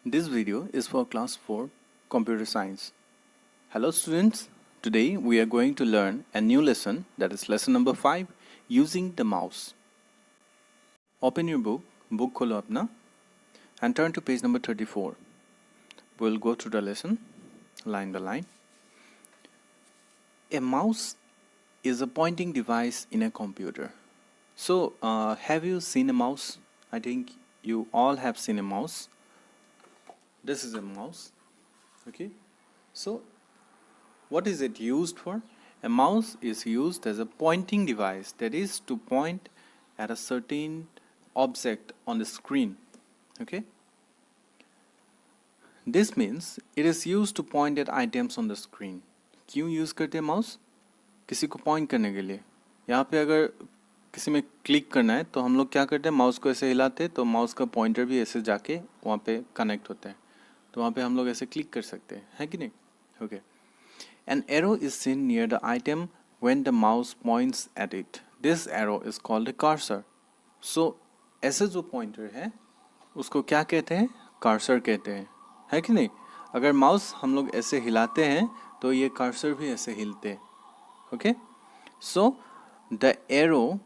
This video is for class 4 computer science. Hello students, today we are going to learn a new lesson, that is lesson number 5, using the mouse. Open your book kholo apna and turn to page number 34. We'll go through the lesson line by line. A mouse is a pointing device in a computer. So have you seen a mouse? I think you all have seen a mouse. This is a mouse. Okay, so what is it used for? A mouse is used as a pointing device, that is to point at a certain object on the screen. Okay, this means it is used to point at items on the screen. क्यों use करते हैं mouse? किसी को point करने के लिए. यहाँ पे अगर किसी में क्लिक करना है तो हम लोग क्या करते हैं, माउस को ऐसे हिलाते हैं तो माउस का पॉइंटर भी ऐसे जाके वहाँ पे कनेक्ट होता है, तो वहाँ पे हम लोग ऐसे क्लिक कर सकते हैं, है कि नहीं? Okay. An arrow is seen near the item when the mouse points at it. This arrow is called a cursor. So ऐसे जो पॉइंटर है उसको क्या कहते हैं? कर्सर कहते हैं, है कि नहीं? अगर माउस हम लोग ऐसे हिलाते हैं तो ये कर्सर भी ऐसे हिलते हैं. Okay, so the arrow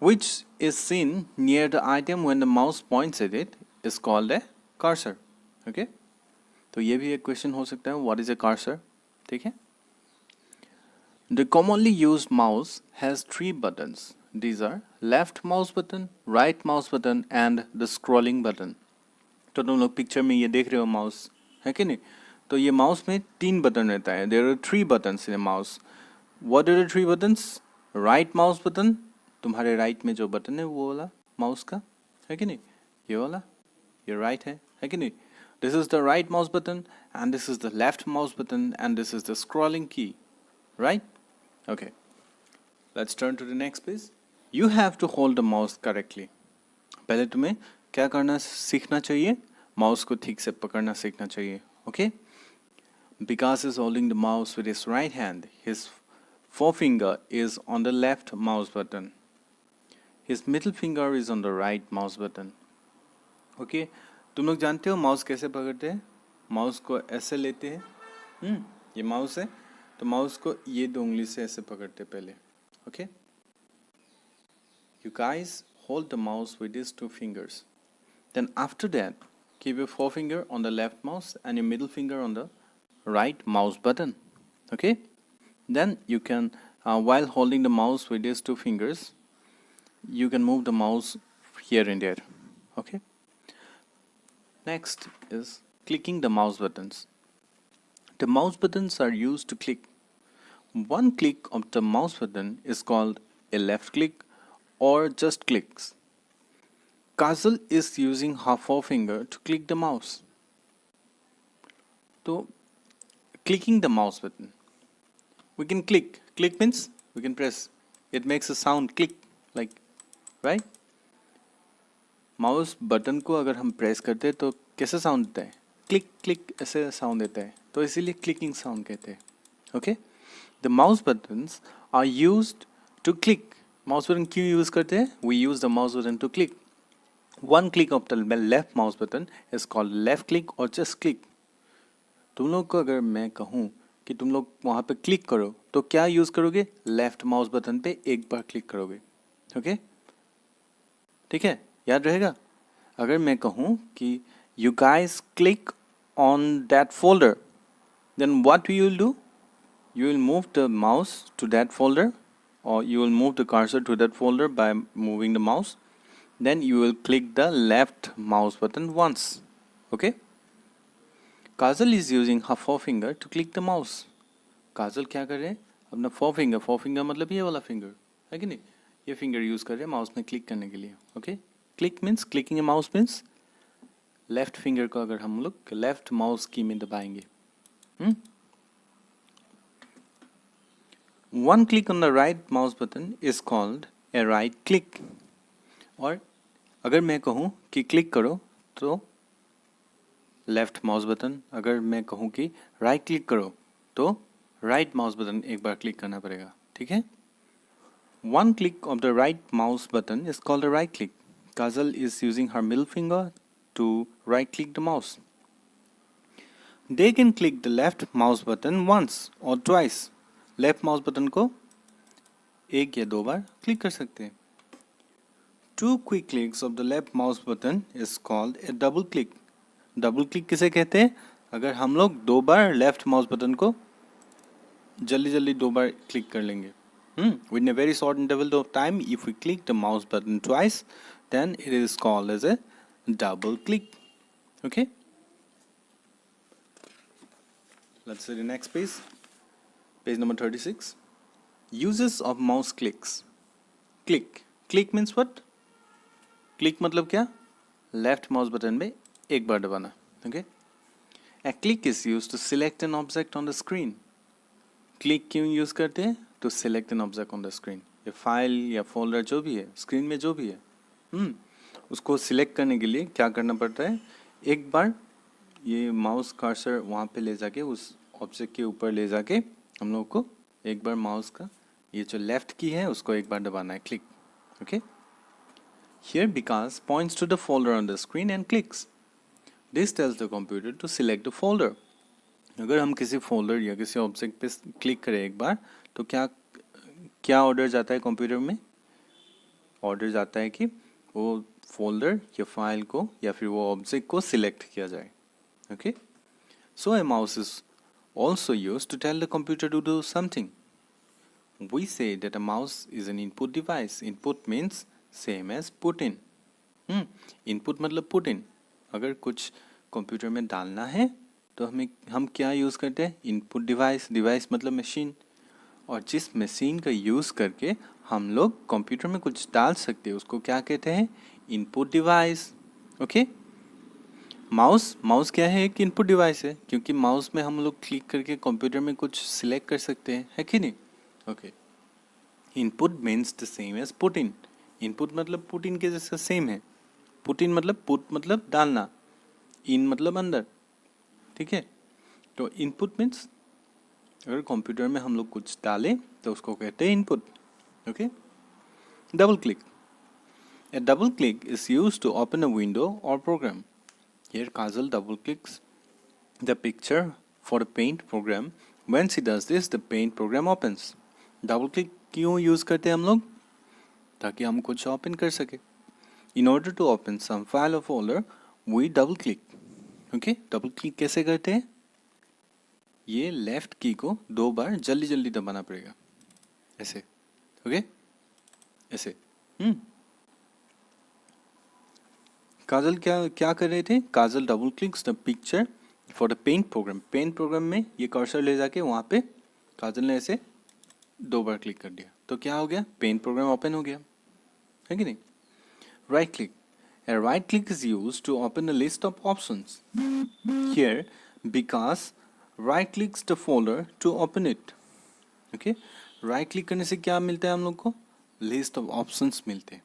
which is seen near the item when the mouse points at it is called a cursor. Okay, तो ये भी एक क्वेश्चन हो सकता है, what is a cursor? ठीक है. The commonly used mouse has 3 buttons. These are left mouse button, right mouse button and the scrolling button. तो तुम लोग पिक्चर में ये देख रहे हो माउस, है कि नहीं? तो ये माउस में 3 बटन रहता है. There are 3 buttons in a mouse. What are the 3 buttons? Right mouse button, तुम्हारे राइट में जो बटन है वो वाला माउस का, है कि नहीं? ये वाला, ये राइट है कि नहीं? This is the right mouse button and this is the left mouse button and this is the scrolling key, right? Okay, let's turn to the next page. You have to hold the mouse correctly. पहले तुम्हें क्या करना सीखना चाहिए? Mouse को ठीक से पकड़ना सीखना चाहिए. Okay? Vikas is holding the mouse with his right hand. His forefinger is on the left mouse button. His middle finger is on the right mouse button. Okay? तुम लोग जानते हो माउस कैसे पकड़ते हैं? माउस को ऐसे लेते हैं. ये माउस है तो माउस को ये 2 उंगली से ऐसे पकड़ते पहले. Okay, you guys hold the mouse with these 2 fingers. Then after that, keep your forefinger on the left mouse and your middle finger on the right mouse button. Okay, then you can while holding the mouse with these 2 fingers, you can move the mouse here and there. Okay, next is clicking the mouse buttons. The mouse buttons are used to click. One click of the mouse button is called a left click or just clicks. Kajal is using her forefinger to click the mouse. So, clicking the mouse button, we can click. Click means we can press. It makes a sound click, like, right? Mouse button को अगर हम press करते हैं तो कैसे sound देता है? Click click ऐसे साउंड देता है, तो इसीलिए क्लिकिंग साउंड कहते हैं. Okay, the mouse buttons are used to click. Mouse button क्यों यूज करते हैं? We use the mouse button to click. One click of the left mouse button is called left click और just click. तुम लोग को अगर मैं कहूँ कि तुम लोग वहाँ पे क्लिक करो तो क्या यूज करोगे? लेफ्ट माउस बटन पे एक बार क्लिक करोगे. ओके, ठीक है, याद रहेगा. अगर मैं कहूँ कि you guys click on that folder, then what you will do? You will move the mouse to that folder, or you will move the cursor to that folder by moving the mouse. Then you will click the left mouse button once. Okay? Kajal is using her forefinger to click the mouse. काजल क्या कर रहे हैं? अपना forefinger मतलब ये वाला finger, है कि नहीं? ये finger use कर रहे हैं माउस में क्लिक करने के लिए. Okay? Click means clicking a mouse means left finger को अगर हम लोग लेफ्ट माउस की में दबाएंगे. One click on the right mouse button is called a right click. और अगर मैं कहूँ कि क्लिक करो तो लेफ्ट माउस बटन, अगर मैं कहूँ कि राइट क्लिक करो तो राइट माउस बटन एक बार क्लिक करना पड़ेगा. ठीक है, one click of the right mouse button is called a right click. Kajal is using her middle finger to right click the mouse. They can click the left mouse button once or twice. Left mouse button को एक या दो बार click कर सकते हैं. Two quick clicks of the left mouse button is called a double click. Double click किसे कहते हैं? अगर हम लोग दो बार लेफ्ट माउस बटन को जल्दी जल्दी दो बार क्लिक कर लेंगे. Within a very short interval of time, if we click the mouse button twice, then it is called as a double click. Okay? Let's see the next page. Page number 36. Uses of mouse clicks. Click. Click means what? Click मतलब क्या? Left mouse button में एक बार दबाना. Okay? A click is used to select an object on the screen. Click क्यों use करते हैं? To select an object on the screen. ये file या फोल्डर जो भी है, स्क्रीन में जो भी है, उसको सिलेक्ट करने के लिए क्या करना पड़ता है? एक बार ये माउस कर्सर वहाँ पे ले जाके उस ऑब्जेक्ट के ऊपर ले जाके हम लोग को एक बार माउस का ये जो लेफ्ट की है उसको एक बार दबाना है, click. Okay. Here because points to the folder on the screen and clicks. This tells the computer to select the folder. अगर हम किसी फोल्डर या किसी ऑब्जेक्ट पे क्लिक करें एक बार तो क्या ऑर्डर जाता है कंप्यूटर में? ऑर्डर जाता है कि वो फोल्डर या फाइल को या फिर वो ऑब्जेक्ट को सिलेक्ट किया जाए. Okay. So a mouse is also used to tell the computer to do something. We say that a mouse is an input device. Input means same as put in. Input मतलब put in. अगर कुछ computer में डालना है तो हम क्या use करते हैं? Input device. डिवाइस मतलब मशीन. और जिस मशीन का यूज़ करके हम लोग कंप्यूटर में कुछ डाल सकते हैं उसको क्या कहते हैं? Input device. ओके. माउस क्या है? एक इनपुट डिवाइस है क्योंकि माउस में हम लोग क्लिक करके कंप्यूटर में कुछ सिलेक्ट कर सकते हैं, है कि नहीं? Okay. Input means the same as put in. Input मतलब पुट इन के जैसा सेम है. पुट इन मतलब पुट मतलब डालना, इन मतलब अंदर. ठीक है. तो इनपुट मीन्स अगर कंप्यूटर में हम लोग कुछ डालें तो उसको कहते हैं input. Okay. Double click. A double click is used to open a window or program. Here Kajal double clicks the picture for the paint program. When she does this, the paint program opens. Double click क्यों use करते हैं हम लोग? ताकि हम कुछ open कर सके. In order to open some file or folder, we double click. Okay. Double click कैसे करते हैं? ये लेफ्ट की को दो बार जल्दी जल्दी दबाना पड़ेगा, ऐसे. ओके. ऐसे. काजल क्या कर रहे थे? Kajal double clicks the picture for the paint program. Paint program में ये कर्सर ले जाके वहाँ पे काजल ने ऐसे दो बार क्लिक कर दिया तो क्या हो गया? पेंट प्रोग्राम ओपन हो गया, है कि नहीं? Right click. A right click is used to open a list of options. Here, because right clicks the folder to open it. Okay? Right click करने से क्या मिलता है हम लोग को? List of options मिलते हैं.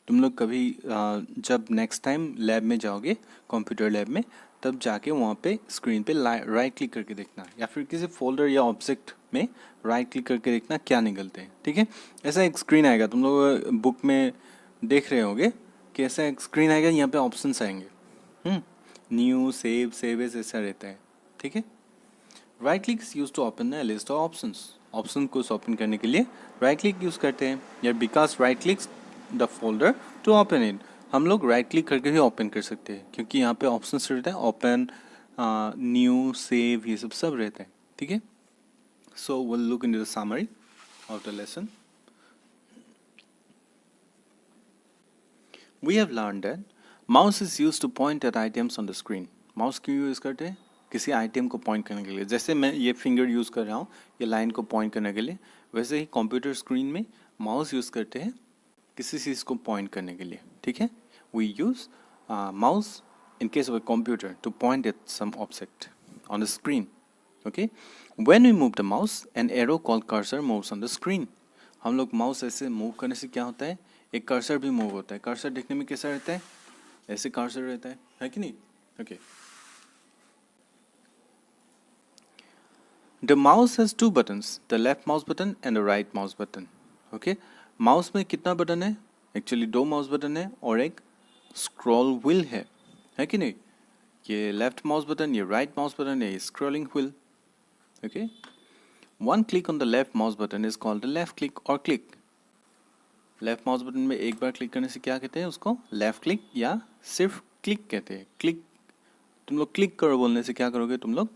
तुम लोग कभी जब नेक्स्ट टाइम लैब में जाओगे, कंप्यूटर लैब में, तब जाके वहाँ पे स्क्रीन पे राइट क्लिक करके देखना या फिर किसी फोल्डर या ऑब्जेक्ट में राइट क्लिक करके देखना क्या निकलते हैं. ठीक है. ऐसा एक स्क्रीन आएगा, तुम लोग बुक में देख रहे होंगे कि ऐसा एक स्क्रीन आएगा, यहाँ पे ऑप्शंस आएंगे. न्यू, सेव एज ऐसा रहता है. ठीक है. Right click is use to open a list of options. Option को ओपन करने के लिए राइट क्लिक यूज करते हैं. या because right clicks the folder to open it. हम लोग राइट क्लिक करके भी ओपन कर सकते हैं क्योंकि यहाँ पे ऑप्शंस रहता है. ओपन, न्यू, सेव, ये सब रहता है. ठीक है. So will look into the summary of the lesson. We have learned that mouse is used to point at items on the screen. Mouse क्यों यूज़ करते हैं? किसी आइटम को पॉइंट करने के लिए. जैसे मैं ये फिंगर यूज़ कर रहा हूँ ये लाइन को पॉइंट करने के लिए, वैसे ही कंप्यूटर स्क्रीन में माउस यूज़ करते हैं किसी चीज़ को पॉइंट करने के लिए. ठीक है. We use mouse in case of a computer to point at some object on the screen. Okay. When we move the mouse, an arrow called cursor moves on the screen. हम लोग mouse ऐसे move करने से क्या होता है? एक cursor भी मूव होता है. कर्सर देखने में कैसा रहता है? ऐसे कर्सर रहता है कि नहीं? Okay. The mouse has two buttons, the left mouse button and the right mouse button. Okay. Mouse में कितना बटन है? एक्चुअली दो माउस बटन है और एक स्क्रॉल व्हील है. है कि नहीं? ये लेफ्ट माउस बटन, ये राइट माउस बटन, ये scrolling wheel. Okay, one click on the left mouse button is called the left click और क्लिक. लेफ्ट माउस बटन में एक बार क्लिक करने से क्या कहते हैं उसको? लेफ्ट क्लिक या सिर्फ क्लिक कहते हैं. क्लिक, तुम लोग क्लिक करो बोलने से क्या करोगे? तुम लोग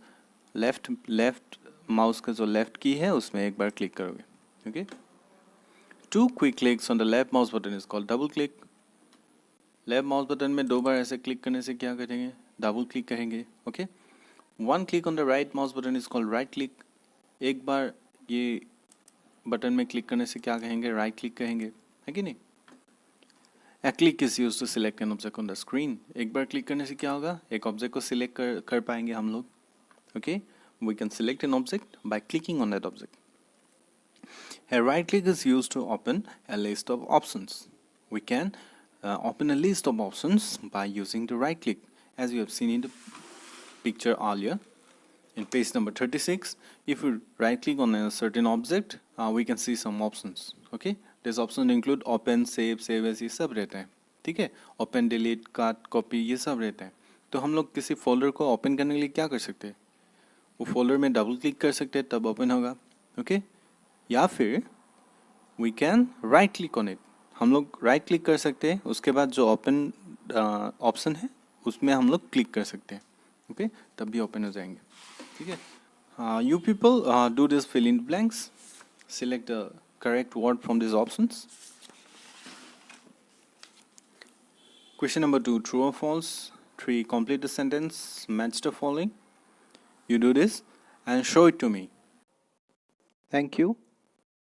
लेफ्ट माउस का जो लेफ्ट की है उसमें एक बार क्लिक करोगे. Okay, two quick clicks on the left mouse button is called double click. Left mouse button में दो बार ऐसे क्लिक करने से क्या करेंगे? डबल क्लिक करेंगे. Okay, one click on the right mouse button is called right click. एक बार ये बटन में क्लिक करने से क्या कहेंगे? राइट क्लिक कहेंगे, है कि नहीं? A click is used to select an object on the screen. एक बार क्लिक करने से क्या होगा? एक ऑब्जेक्ट को सिलेक्ट कर पाएंगे हम लोग. Okay, we can select an object by clicking on that object. A right click is used to open a list of options. We can open a list of options by using the right click, as you have seen in the picture earlier. In page number 36, if we right click on a certain object, we can see some options. Okay, these options include open, save as, ये सब रहता है. ठीक है, open, delete, cut, copy, ये सब रहता है. तो हम लोग किसी फोल्डर को ओपन करने के लिए क्या कर सकते हैं? वो फोल्डर में डबल क्लिक कर सकते हैं, तब ओपन होगा. ओके, या फिर we can right click on it. हम लोग राइट क्लिक कर सकते हैं, उसके बाद जो ओपन ऑप्शन है उसमें हम लोग क्लिक कर सकते हैं. ओके, तब भी ओपन हो जाएंगे. ठीक है, you people do this fill in blanks. Select the correct word from these options. Question number 2, true or false. 3, complete the sentence, match the following. You do this and show it to me. Thank you.